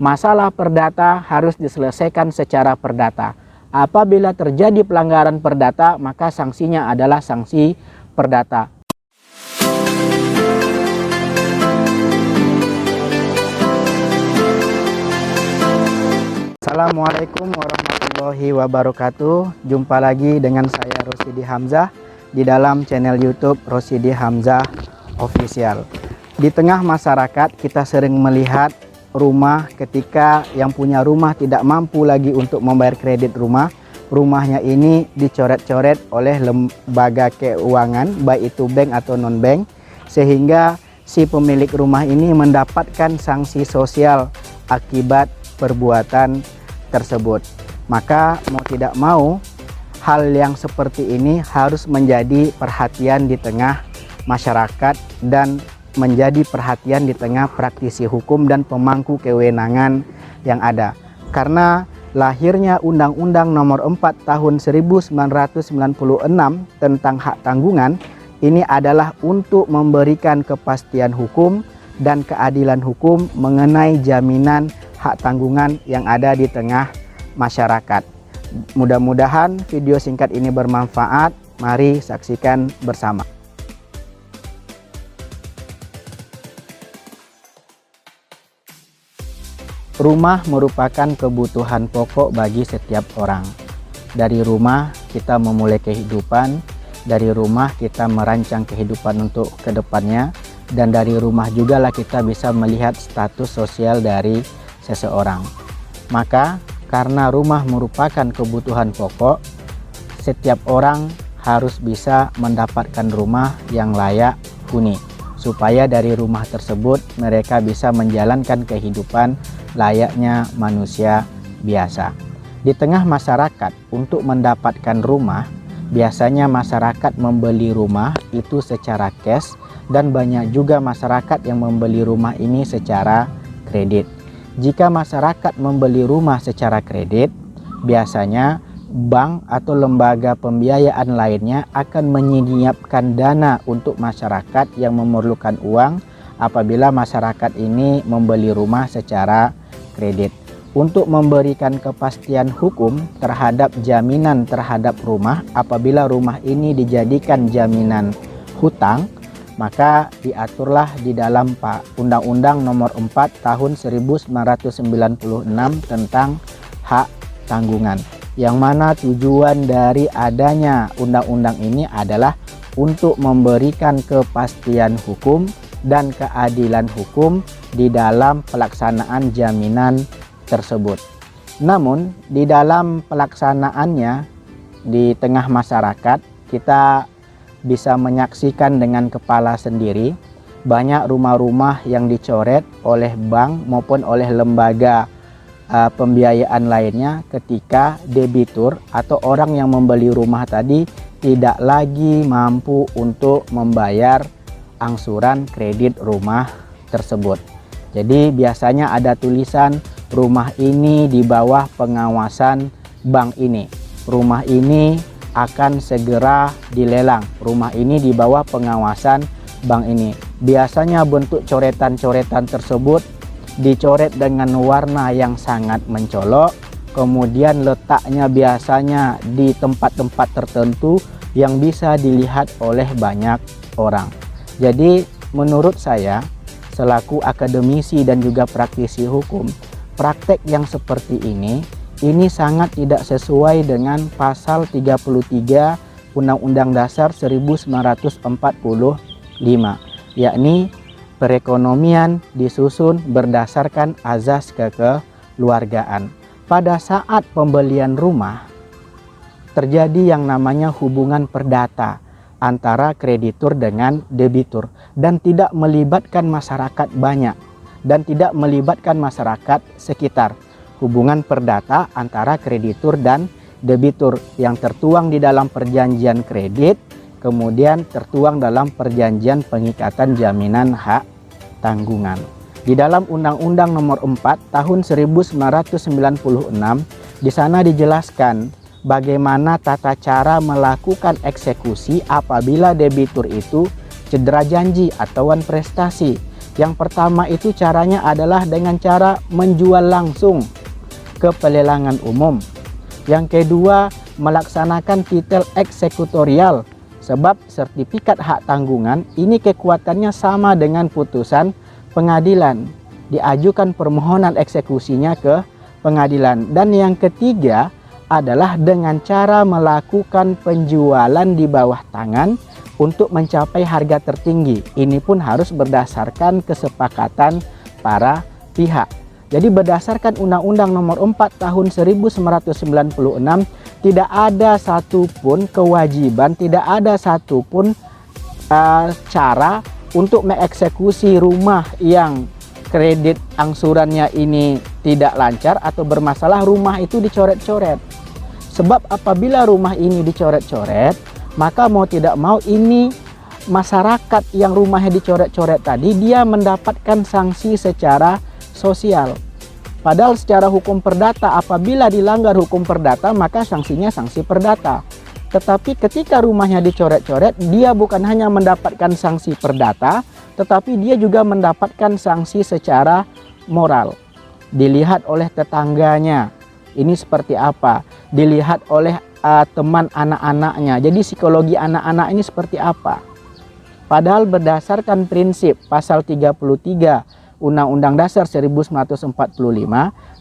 Masalah perdata harus diselesaikan secara perdata. Apabila terjadi pelanggaran perdata, maka sanksinya adalah sanksi perdata. Assalamualaikum warahmatullahi wabarakatuh. Jumpa lagi dengan saya Rosyidi Hamzah di dalam channel YouTube Rosyidi Hamzah Official. Di tengah masyarakat kita sering melihat rumah ketika yang punya rumah tidak mampu lagi untuk membayar kredit rumah. Rumahnya ini dicoret-coret oleh lembaga keuangan, baik itu bank atau non-bank, sehingga si pemilik rumah ini mendapatkan sanksi sosial akibat perbuatan tersebut. Maka mau tidak mau hal yang seperti ini harus menjadi perhatian di tengah masyarakat dan menjadi perhatian di tengah praktisi hukum dan pemangku kewenangan yang ada. Karena lahirnya Undang-Undang Nomor 4 Tahun 1996 tentang hak tanggungan ini adalah untuk memberikan kepastian hukum dan keadilan hukum mengenai jaminan hak tanggungan yang ada di tengah masyarakat. Mudah-mudahan video singkat ini bermanfaat. Mari saksikan bersama. Rumah merupakan kebutuhan pokok bagi setiap orang. Dari rumah kita memulai kehidupan, dari rumah kita merancang kehidupan untuk kedepannya, dan dari rumah juga lah kita bisa melihat status sosial dari seseorang. Maka karena rumah merupakan kebutuhan pokok, setiap orang harus bisa mendapatkan rumah yang layak huni, supaya dari rumah tersebut mereka bisa menjalankan kehidupan layaknya manusia biasa. Di tengah masyarakat untuk mendapatkan rumah, biasanya masyarakat membeli rumah itu secara cash, dan banyak juga masyarakat yang membeli rumah ini secara kredit. Jika masyarakat membeli rumah secara kredit, biasanya bank atau lembaga pembiayaan lainnya akan menyiapkan dana untuk masyarakat yang memerlukan uang apabila masyarakat ini membeli rumah secara kredit. Untuk memberikan kepastian hukum terhadap jaminan terhadap rumah, apabila rumah ini dijadikan jaminan hutang, maka diaturlah di dalam Undang-Undang Nomor 4 Tahun 1996 tentang hak tanggungan, yang mana tujuan dari adanya undang-undang ini adalah untuk memberikan kepastian hukum dan keadilan hukum di dalam pelaksanaan jaminan tersebut. Namun di dalam pelaksanaannya di tengah masyarakat, kita bisa menyaksikan dengan kepala sendiri banyak rumah-rumah yang dicoret oleh bank maupun oleh lembaga pembiayaan lainnya ketika debitur atau orang yang membeli rumah tadi tidak lagi mampu untuk membayar angsuran kredit rumah tersebut. Jadi biasanya ada tulisan rumah ini di bawah pengawasan bank ini. Rumah ini akan segera dilelang. Rumah ini di bawah pengawasan bank ini. Biasanya bentuk coretan-coretan tersebut dicoret dengan warna yang sangat mencolok. Kemudian letaknya biasanya di tempat-tempat tertentu yang bisa dilihat oleh banyak orang. Jadi menurut saya selaku akademisi dan juga praktisi hukum, praktek yang seperti ini sangat tidak sesuai dengan pasal 33 Undang-Undang Dasar 1945, yakni perekonomian disusun berdasarkan azas kekeluargaan. Pada saat pembelian rumah terjadi yang namanya hubungan perdata antara kreditur dengan debitur dan tidak melibatkan masyarakat banyak dan tidak melibatkan masyarakat sekitar. Hubungan perdata antara kreditur dan debitur yang tertuang di dalam perjanjian kredit, kemudian tertuang dalam perjanjian pengikatan jaminan hak tanggungan. Di dalam Undang-Undang Nomor 4 Tahun 1996, di sana dijelaskan bagaimana tata cara melakukan eksekusi apabila debitur itu cedera janji atau prestasi. Yang pertama itu caranya adalah dengan cara menjual langsung ke pelelangan umum. Yang kedua, melaksanakan titel eksekutorial, sebab sertifikat hak tanggungan ini kekuatannya sama dengan putusan pengadilan. Diajukan permohonan eksekusinya ke pengadilan. Dan yang ketiga adalah dengan cara melakukan penjualan di bawah tangan untuk mencapai harga tertinggi. Ini pun harus berdasarkan kesepakatan para pihak. Jadi berdasarkan Undang-Undang Nomor 4 Tahun 1996, tidak ada satupun kewajiban, tidak ada satupun cara untuk mengeksekusi rumah yang kredit angsurannya ini tidak lancar atau bermasalah, rumah itu dicoret-coret. Sebab apabila rumah ini dicoret-coret, maka mau tidak mau ini masyarakat yang rumahnya dicoret-coret tadi, dia mendapatkan sanksi secara sosial. Padahal secara hukum perdata, apabila dilanggar hukum perdata, maka sanksinya sanksi perdata. Tetapi ketika rumahnya dicoret-coret, dia bukan hanya mendapatkan sanksi perdata, tetapi dia juga mendapatkan sanksi secara moral. Dilihat oleh tetangganya, ini seperti apa? Dilihat oleh teman anak-anaknya. Jadi psikologi anak-anak ini seperti apa? Padahal berdasarkan prinsip pasal 33 Undang-Undang Dasar 1945,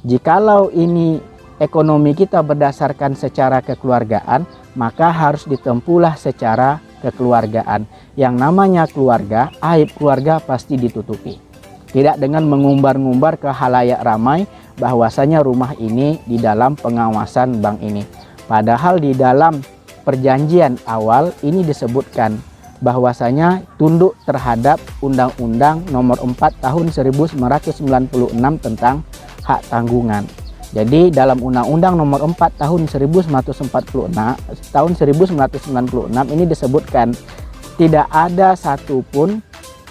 jikalau ini ekonomi kita berdasarkan secara kekeluargaan, maka harus ditempuhlah secara kekeluargaan. Yang namanya keluarga, aib keluarga pasti ditutupi. Tidak dengan mengumbar-ngumbar ke halayak ramai bahwasanya rumah ini di dalam pengawasan bank ini. Padahal di dalam perjanjian awal ini disebutkan bahwasanya tunduk terhadap Undang-Undang Nomor 4 Tahun 1996 tentang hak tanggungan. Jadi dalam Undang-Undang Nomor 4 Tahun 1996 ini disebutkan tidak ada satupun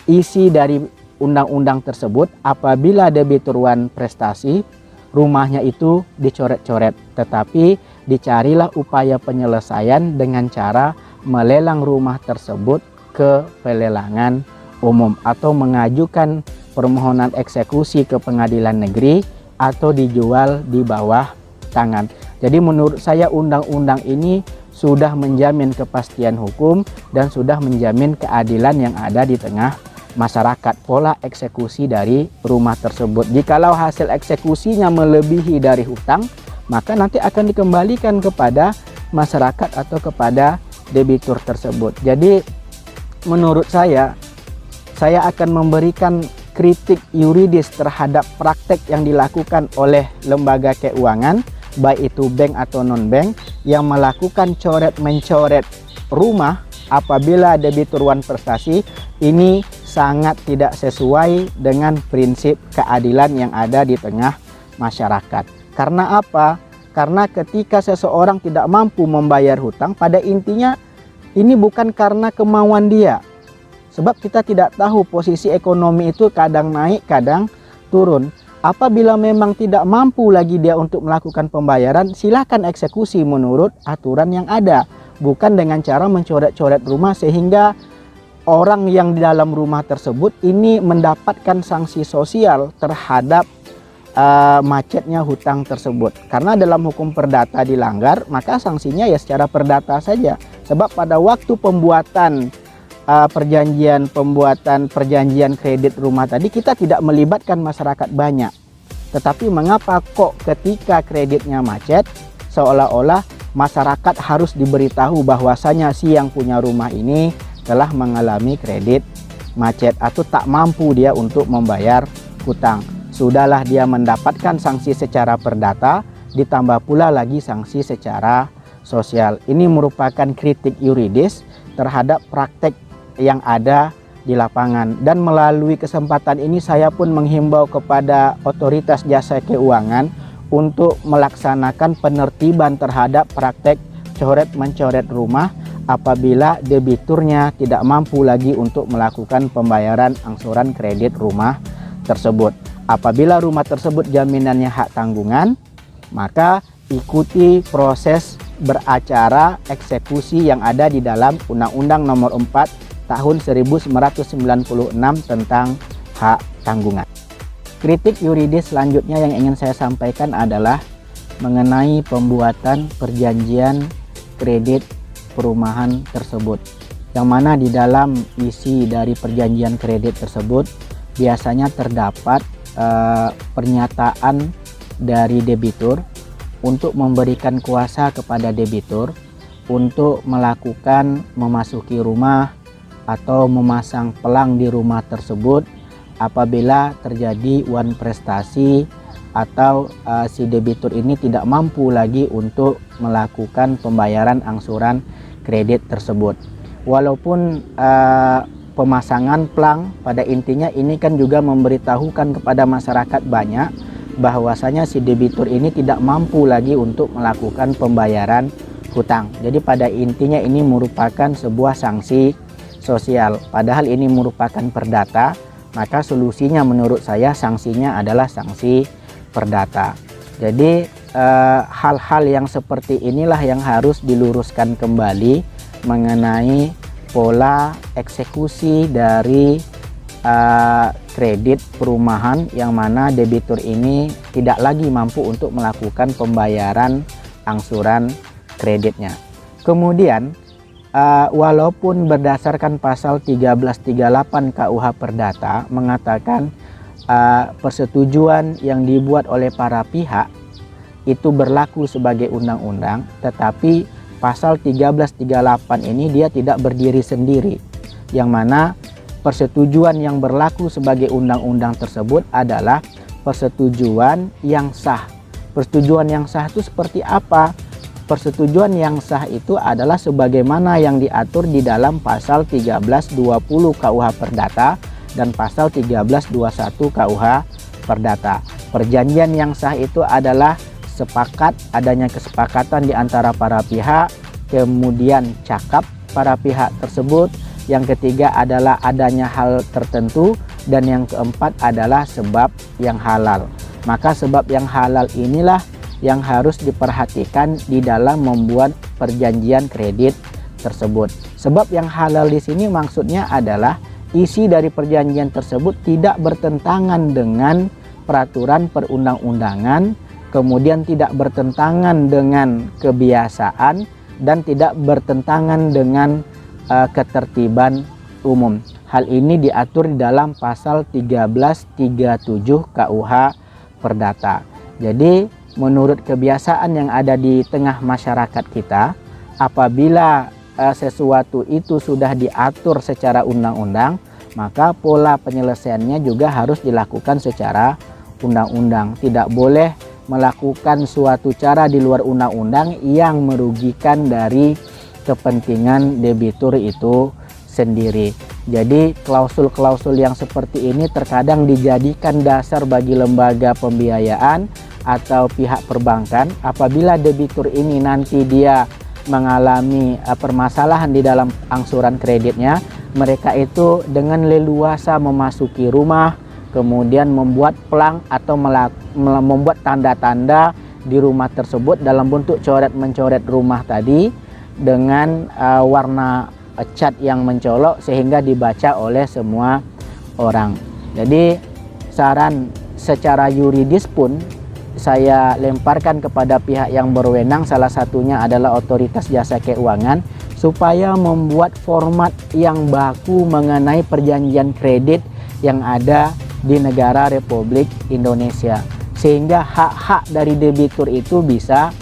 isi dari undang-undang tersebut apabila debitur wan prestasi rumahnya itu dicoret-coret, tetapi dicarilah upaya penyelesaian dengan cara melelang rumah tersebut ke pelelangan umum atau mengajukan permohonan eksekusi ke pengadilan negeri atau dijual di bawah tangan. Jadi menurut saya undang-undang ini sudah menjamin kepastian hukum dan sudah menjamin keadilan yang ada di tengah masyarakat. Pola eksekusi dari rumah tersebut, jikalau hasil eksekusinya melebihi dari hutang, maka nanti akan dikembalikan kepada masyarakat atau kepada debitur tersebut. Jadi menurut saya akan memberikan kritik yuridis terhadap praktek yang dilakukan oleh lembaga keuangan, baik itu bank atau non-bank, yang melakukan coret-mencoret rumah apabila debitur wan prestasi. Ini sangat tidak sesuai dengan prinsip keadilan yang ada di tengah masyarakat. Karena apa? Karena ketika seseorang tidak mampu membayar hutang, pada intinya ini bukan karena kemauan dia. Sebab kita tidak tahu posisi ekonomi itu kadang naik, kadang turun. Apabila memang tidak mampu lagi dia untuk melakukan pembayaran, silakan eksekusi menurut aturan yang ada. Bukan dengan cara mencoret-coret rumah sehingga orang yang di dalam rumah tersebut ini mendapatkan sanksi sosial terhadap macetnya hutang tersebut. Karena dalam hukum perdata dilanggar, maka sanksinya ya secara perdata saja. Sebab pada waktu pembuatan perjanjian kredit rumah tadi, kita tidak melibatkan masyarakat banyak. Tetapi mengapa kok ketika kreditnya macet seolah-olah masyarakat harus diberitahu bahwasanya si yang punya rumah ini telah mengalami kredit macet atau tak mampu dia untuk membayar hutang. Sudahlah dia mendapatkan sanksi secara perdata, ditambah pula lagi sanksi secara sosial. Ini merupakan kritik yuridis terhadap praktek yang ada di lapangan. Dan melalui kesempatan ini saya pun menghimbau kepada otoritas jasa keuangan untuk melaksanakan penertiban terhadap praktek coret-mencoret rumah apabila debiturnya tidak mampu lagi untuk melakukan pembayaran angsuran kredit rumah tersebut. Apabila rumah tersebut jaminannya hak tanggungan, maka ikuti proses beracara eksekusi yang ada di dalam Undang-Undang Nomor 4 Tahun 1996 tentang hak tanggungan. Kritik yuridis selanjutnya yang ingin saya sampaikan adalah mengenai pembuatan perjanjian kredit perumahan tersebut, yang mana di dalam isi dari perjanjian kredit tersebut biasanya terdapat pernyataan dari debitur untuk memberikan kuasa kepada debitur untuk melakukan memasuki rumah atau memasang pelang di rumah tersebut apabila terjadi wan prestasi atau si debitur ini tidak mampu lagi untuk melakukan pembayaran angsuran kredit tersebut. Walaupun pemasangan pelang pada intinya ini kan juga memberitahukan kepada masyarakat banyak bahwasanya si debitur ini tidak mampu lagi untuk melakukan pembayaran hutang. Jadi pada intinya ini merupakan sebuah sanksi sosial. Padahal ini merupakan perdata, maka solusinya menurut saya sanksinya adalah sanksi perdata. Jadi hal-hal yang seperti inilah yang harus diluruskan kembali mengenai pola eksekusi dari kredit perumahan yang mana debitur ini tidak lagi mampu untuk melakukan pembayaran angsuran kreditnya. Kemudian walaupun berdasarkan pasal 1338 KUH Perdata mengatakan persetujuan yang dibuat oleh para pihak itu berlaku sebagai undang-undang, tetapi pasal 1338 ini dia tidak berdiri sendiri, yang mana persetujuan yang berlaku sebagai undang-undang tersebut adalah persetujuan yang sah. Persetujuan yang sah itu seperti apa? Persetujuan yang sah itu adalah sebagaimana yang diatur di dalam pasal 1320 KUH Perdata dan pasal 1321 KUH Perdata. Perjanjian yang sah itu adalah adanya kesepakatan di antara para pihak, kemudian cakap para pihak tersebut. Yang ketiga adalah adanya hal tertentu, dan yang keempat adalah sebab yang halal. Maka sebab yang halal inilah yang harus diperhatikan di dalam membuat perjanjian kredit tersebut. Sebab yang halal di sini maksudnya adalah isi dari perjanjian tersebut tidak bertentangan dengan peraturan perundang-undangan, kemudian tidak bertentangan dengan kebiasaan, dan tidak bertentangan dengan ketertiban umum. Hal ini diatur di dalam pasal 1337 KUH Perdata. Jadi menurut kebiasaan yang ada di tengah masyarakat kita, apabila sesuatu itu sudah diatur secara undang-undang, maka pola penyelesaiannya juga harus dilakukan secara undang-undang. Tidak boleh melakukan suatu cara di luar undang-undang yang merugikan dari kepentingan debitur itu sendiri. Jadi klausul-klausul yang seperti ini terkadang dijadikan dasar bagi lembaga pembiayaan atau pihak perbankan apabila debitur ini nanti dia mengalami permasalahan di dalam angsuran kreditnya, mereka itu dengan leluasa memasuki rumah, kemudian membuat pelang atau membuat tanda-tanda di rumah tersebut dalam bentuk coret-mencoret rumah tadi dengan warna cat yang mencolok sehingga dibaca oleh semua orang. Jadi saran secara yuridis pun saya lemparkan kepada pihak yang berwenang, salah satunya adalah Otoritas Jasa Keuangan, supaya membuat format yang baku mengenai perjanjian kredit yang ada di negara Republik Indonesia, sehingga hak-hak dari debitur itu bisa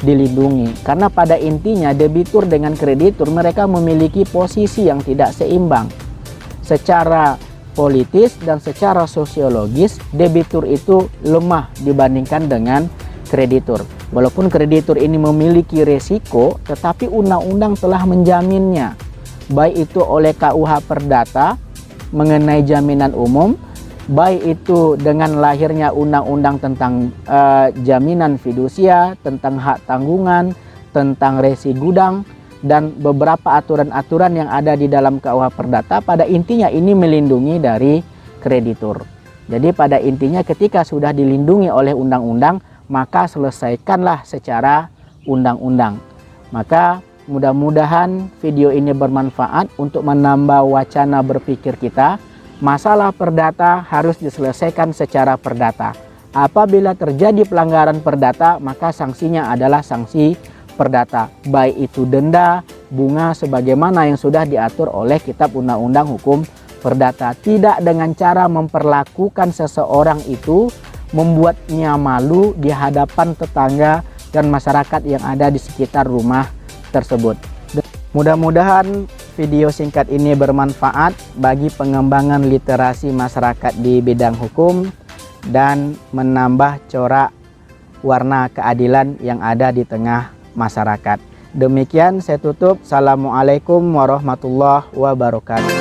dilindungi. Karena pada intinya debitur dengan kreditur mereka memiliki posisi yang tidak seimbang. Secara politis dan secara sosiologis debitur itu lemah dibandingkan dengan kreditur. Walaupun kreditur ini memiliki resiko, tetapi undang-undang telah menjaminnya, baik itu oleh KUH Perdata mengenai jaminan umum, baik itu dengan lahirnya undang-undang tentang jaminan fidusia, tentang hak tanggungan, tentang resi gudang, dan beberapa aturan-aturan yang ada di dalam KUH Perdata. Pada intinya ini melindungi dari kreditur. Jadi pada intinya ketika sudah dilindungi oleh undang-undang, maka selesaikanlah secara undang-undang. Maka mudah-mudahan video ini bermanfaat untuk menambah wacana berpikir kita Masalah perdata harus diselesaikan secara perdata. Apabila terjadi pelanggaran perdata, maka sanksinya adalah sanksi perdata, baik itu denda, bunga, sebagaimana yang sudah diatur oleh Kitab Undang-Undang Hukum Perdata. Tidak dengan cara memperlakukan seseorang itu membuatnya malu di hadapan tetangga dan masyarakat yang ada di sekitar rumah tersebut. Mudah-mudahan video singkat ini bermanfaat bagi pengembangan literasi masyarakat di bidang hukum dan menambah corak warna keadilan yang ada di tengah masyarakat. Demikian saya tutup. Assalamualaikum warahmatullahi wabarakatuh.